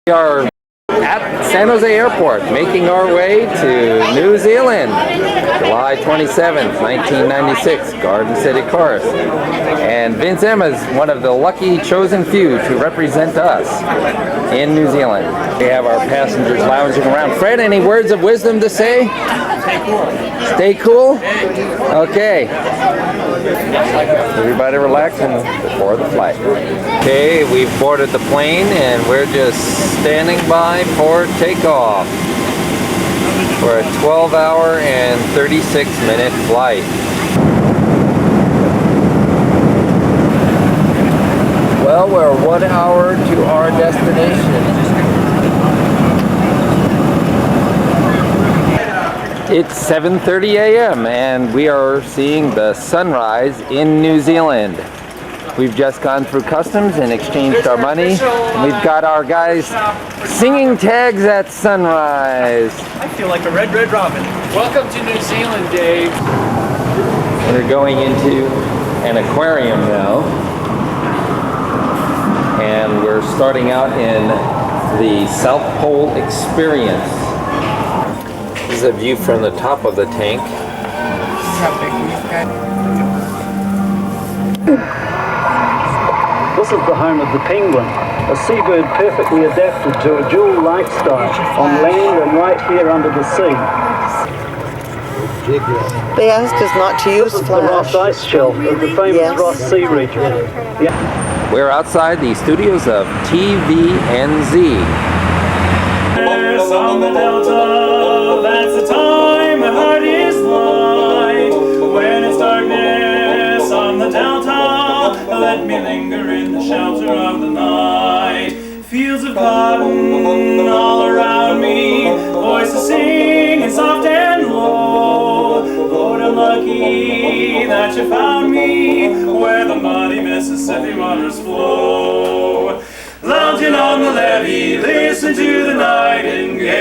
We are at San Jose Airport, making our way to New Zealand, July 27th, 1996, Garden City Chorus. And Vince Emma is one of the lucky chosen few to represent us in New Zealand. We have our passengers lounging around. Fred, any words of wisdom to say? Stay cool? Okay. Everybody relaxing before the flight. Okay, we've boarded the plane and we're just standing by for takeoff for a 12-hour and 36-minute flight. Well, we're 1 hour to our destination. It's 7:30 a.m. and we are seeing the sunrise in New Zealand. We've just gone through customs and exchanged our money. We've got our guys singing tags at sunrise. I feel like a red robin. Welcome to New Zealand, Dave. We're going into an aquarium now. And we're starting out in the South Pole Experience. This is a view from the top of the tank. This is the home of the penguin, a seabird perfectly adapted to a dual lifestyle on land and right here under the sea. They asked us not to use This is the Ross flash. Ice Shelf of the famous Ross Sea region. Yeah. We're outside the studios of TVNZ. On the Delta, that's the time my heart is light. When it's darkness on the Delta, let me linger in the shelter of the night. Fields of cotton all around me, voices singing soft and low. Lord, I'm lucky that you found me where the muddy Mississippi waters flow. Lounging on the levee, listen to the nightingale.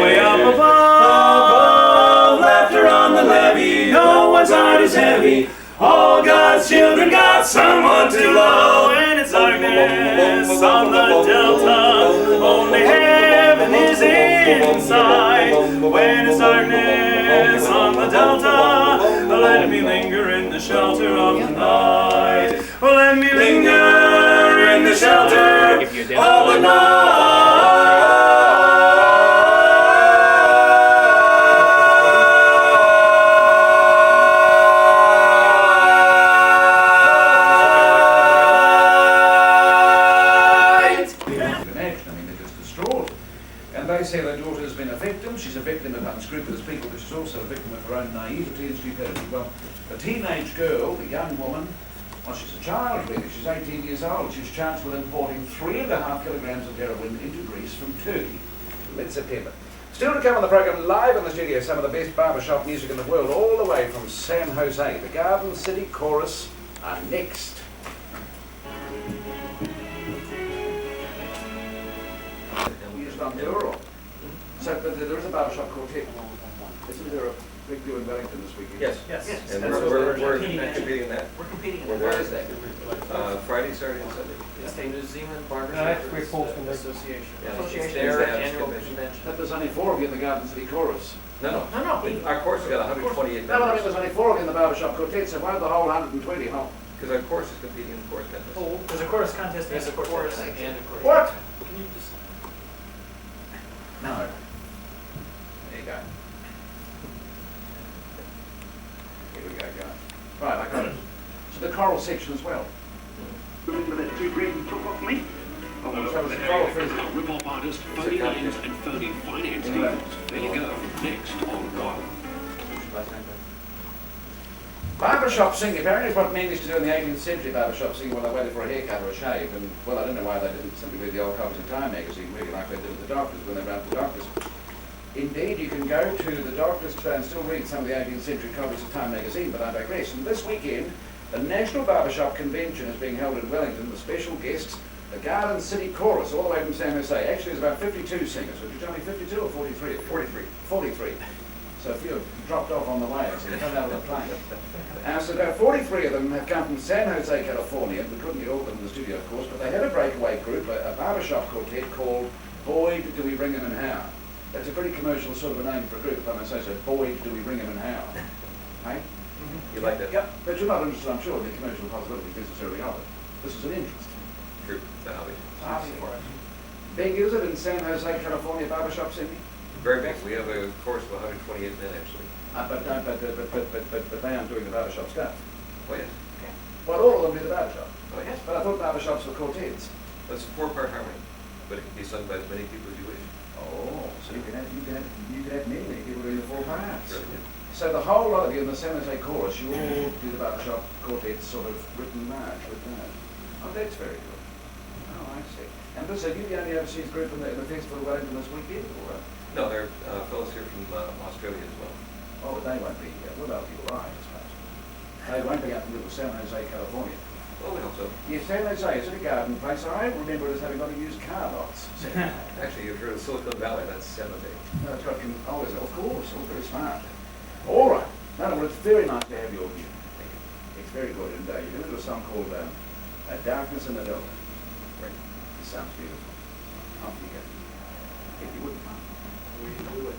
Way up above, laughter on the levee. No one's heart is heavy. All God's children got someone to love. And it's darkness on the Delta. Only heaven is inside. When it's darkness on the Delta, let me linger in the shelter of the night. Let me linger in the shelter of the night. They're just distraught. And they say their daughter has been a victim. She's a victim of unscrupulous people, but she's also a victim of her own naivety and stupidity. Well, a teenage girl, a young woman, well, she's a child really, she's 18 years old. She's charged with importing 3.5 kilograms of heroin into Greece from Turkey mid-September. Still to come on the program, live in the studio, some of the best barbershop music in the world, all the way from San Jose. The Garden City Chorus are next. We just done Euro. So but there is a barbershop quartet. Isn't there a big deal in Wellington this weekend? Yes. Yes. And That's what we're competing competing in that. We're competing in We're that. there. Where is that? Friday, Saturday, and Sunday. It's the New Zealand No, Barbershop that's where Paul's from. Association. Yeah, Association it's is their their annual convention. convention. But there's only 4 of you in the Garden City Chorus. No. No. Our course has got 128 No, but I mean, members. there's only 4 of you in the barbershop quartet, so why the whole 120 not? Because our course is competing in the course contest. There's a chorus contest. There's a chorus and a chorus. What? Can you just? No. There you go. Here we go, guys. Right, I got it. So the choral section as well. Remember that two bread you took off me? So it's the choral first. Rip-off artist, phony names and phony finance deals. There you go. Next on God. Barbershop singing, apparently it's what men used to do in the 18th century, barbershop singing while they waited for a haircut or a shave. And, well, I don't know why they didn't simply read the old copies of Time magazine, really like they did at the doctors when they ran to the doctors. Indeed, you can go to the doctors today and still read some of the 18th century copies of Time magazine, but I digress. And this weekend, the National Barbershop Convention is being held in Wellington. The special guests, the Garden City Chorus, all the way from San Jose. Actually, there's about 52 singers. Would you tell me 52 or 43? 43. 43. So a few have dropped off on the way, so they fell out of the plane. So about 43 of them have come from San Jose, California. We couldn't get all of them in the studio, of course, but they had a breakaway group, a barbershop quartet called Boyd Do We Ring 'Em and How. That's a pretty commercial sort of a name for a group, if I may say so. Boyd Do We Ring 'Em and How. Hey? You like that? Yep, but you're not interested, I'm sure, in the commercial possibilities necessarily of it. This is an interest. Group, it's a hobby. Hobby for it. Big, is it, in San Jose, California barbershop, Sydney? Very big. We have a course of 128 men, actually. But they aren't doing the barbershop stuff. Oh, yes. Well, all of them do the barbershop. Oh, yes. But I thought barbershops were quartets. That's a 4-part harmony, but it can be sung by as many people as you wish. Oh, so you can have many people doing the 4 parts. Really good. So the whole lot of you in the San Jose chorus, you all do the barbershop quartet sort of written march with that. Oh, that's very good. Oh, I see. And this, are you the only overseas group in the festival of Wellington this weekend, or? No, there are fellows here from Australia as well. Oh, but they won't be, well, they'll be all right, I suppose. They won't be up in little San Jose, California. Well, we hope so. Yes, San Jose, is it a garden place? I remember it as having got to use car lots. Actually, you've heard of Silicon Valley, that's San Jose. No, it's got, oh, is it? Of course, all very smart. All right. No, well, it's very nice to have your view. Thank you. It's very good, and you did a little song called Darkness in the Delta. Right. It sounds beautiful. Off you go. If you wouldn't mind. We would.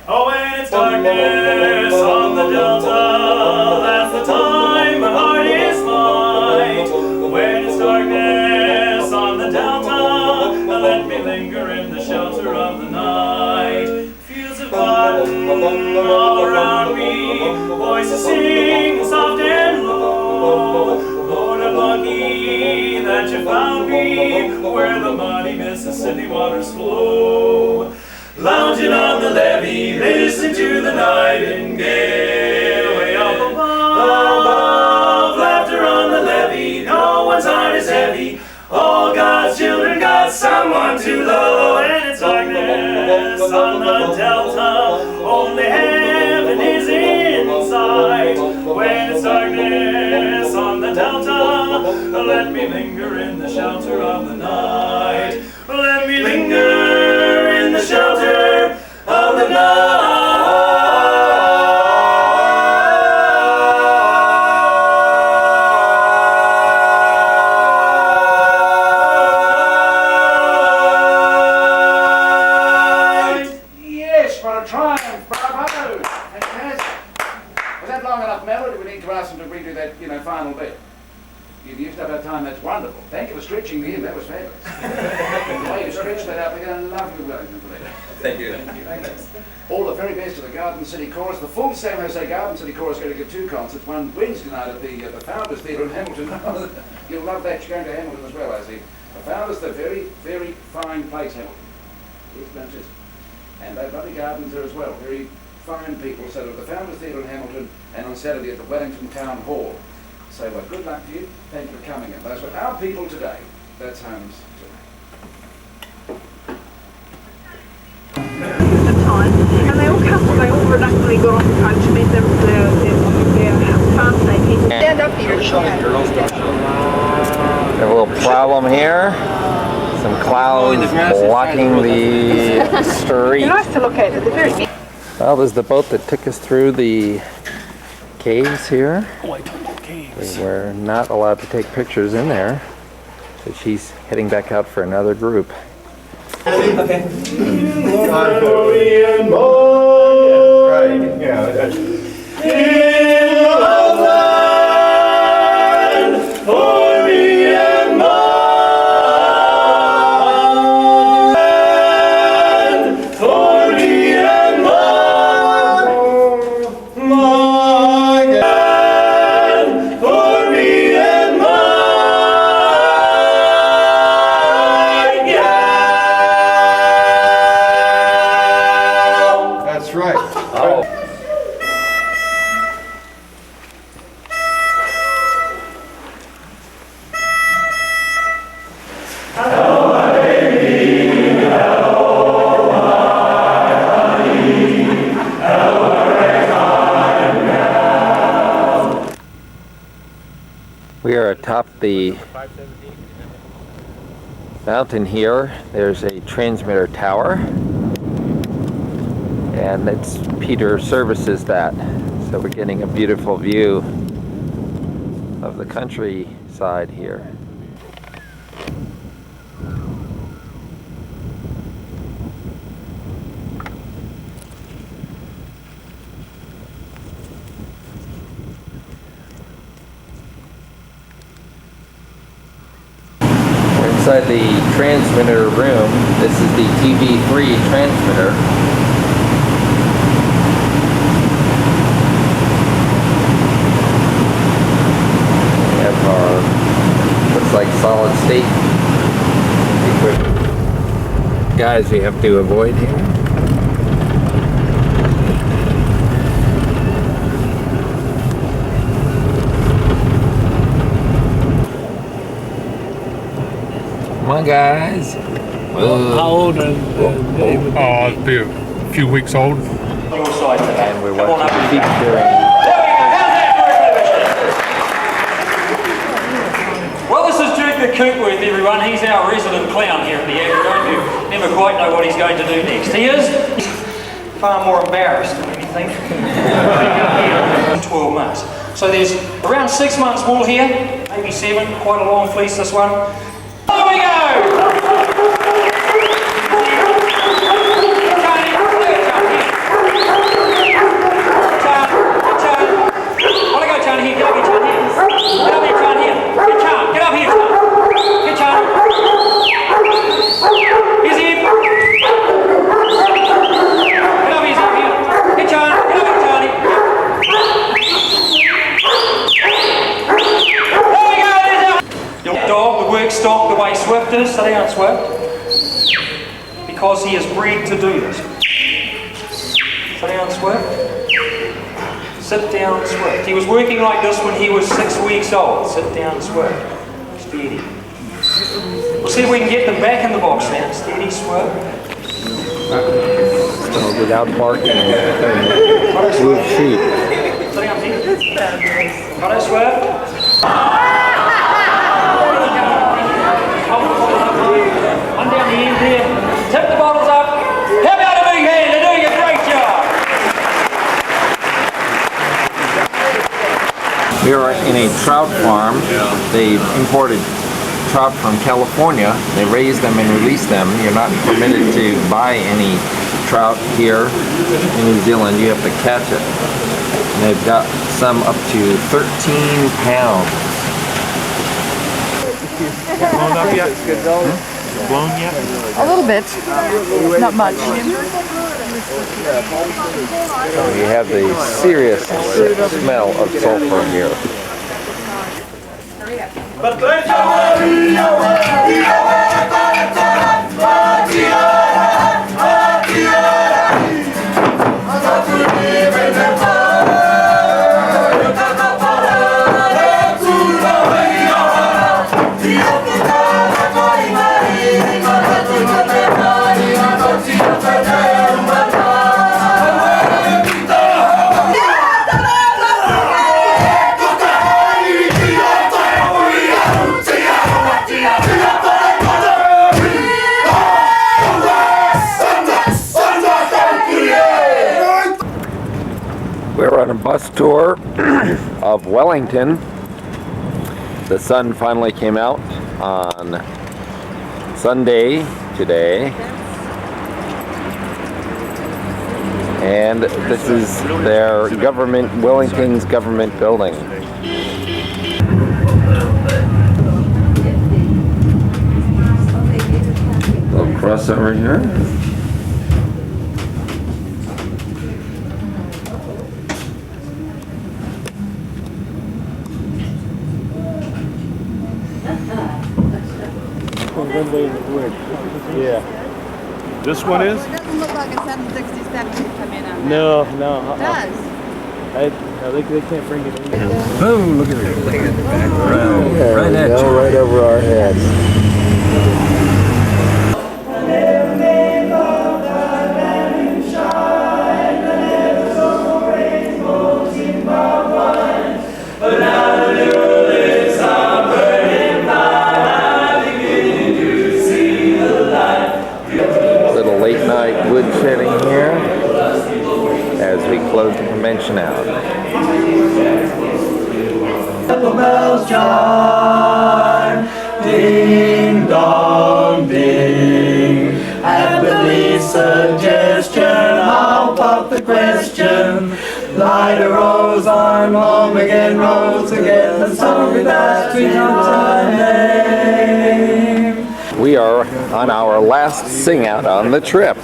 Oh, when it's darkness on the delta, that's the time my heart is light. When it's darkness on the delta, let me linger in the shelter of the night. Fields of cotton all around me, voices sing soft and low. Lord, I'm lucky that you found me where the muddy Mississippi waters flow. Lounging on the levee, listen to the nightingale. Way up above, laughter on the levee. No one's heart is heavy. All God's children got someone to love. And it's darkness on the delta. Only heaven is in sight. When it's darkness on the delta, let me linger in the shelter of the night. Let me linger in the shelter of the night. Yes, what a triumph! Bravo! Fantastic. Was that long enough, Mel, or do we need to ask them to redo that, final bit? You've used up our time, that's wonderful. Thank you for stretching the end, that was fabulous. The way you stretched that out, we're going to love you, Wellington. Thank you. Thank you. All the very best of the Garden City Chorus. The full San Jose Garden City Chorus is going to give 2 concerts, one Wednesday night at the Founders Theatre in Hamilton. You'll love that, you're going to Hamilton as well, I see. The Founders, the very, very fine place, Hamilton. Yes, don't just. And they've lovely gardens there as well, very fine people. So at the Founders Theatre in Hamilton, and on Saturday at the Wellington Town Hall. So good luck to you. Thank you for coming in. Those were our people today. That's Holmes today. The time, and they all come, they all reluctantly got off the coach and met their farm. Stand up here. We have a little problem here. Some clouds blocking the street. They're nice to look at. They're very. Well, this is the boat that took us through the caves here. We were not allowed to take pictures in there, so she's heading back out for another group. Okay. That's right. We are atop the mountain here. There's a transmitter tower. And it's Peter services that. So we're getting a beautiful view of the countryside here. We're inside the transmitter room. This is the TV3 transmitter. Looks like solid state equipment. Guys, we have to avoid here. Come on, guys. How old is David? I'll be a few weeks old. Your side today. And we're Come on watching up. feet during. There we go. How's that for a Well, this is Duke the Coopworth, everyone. He's our resident clown here at the Agrodome. You never quite know what he's going to do next. He is far more embarrassed than anything. 12 months. So there's around 6 months wool here, maybe 7. Quite a long fleece, this one. Here we go! Stock the way Swift is, sit down Swift, because he is bred to do this. Sit down Swift, sit down Swift. He was working like this when he was 6 weeks old. Sit down Swift, steady. We'll see if we can get them back in the box now. Steady Swift. So without barking, move sheep. Sit down Pete. Got it Swift. One down the end there. Tip the bottles up. How about a big hand? They're doing a great job. We are in a trout farm. They imported trout from California. They raise them and release them. You're not permitted to buy any trout here in New Zealand. You have to catch it. And they've got some up to 13 pounds. Blown up yet? Blown yet? A little bit, not much. So you have the serious smell of sulfur here. We're on a bus tour of Wellington. The sun finally came out on Sunday today. And this is their government, Wellington's government building. Little crossover here. Yeah. This one is? It doesn't look like a 767 to come in on. No. It does. I think they can't bring it in. Boom! Look at it. Right at you. Right over our heads. Little late night wood shedding here. Ding dong ding. At the least suggestion, I'll pop the question. Light a rose, I'm home again, rose again. The song that's been my name. We are on our last sing out on the trip.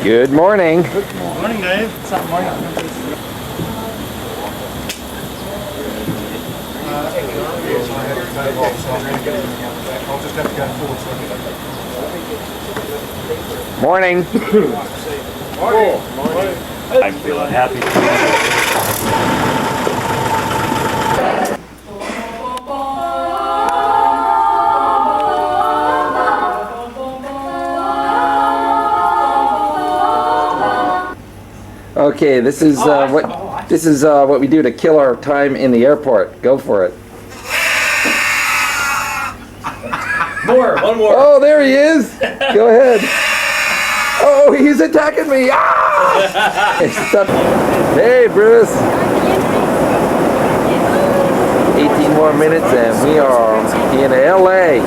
Good morning. Morning, Dave. Morning. I'm feeling happy. Okay, this is what we do to kill our time in the airport. Go for it. One more. Oh, there he is. Go ahead. Oh, he's attacking me. Ah! Hey, Bruce. 18 more minutes and we are in LA.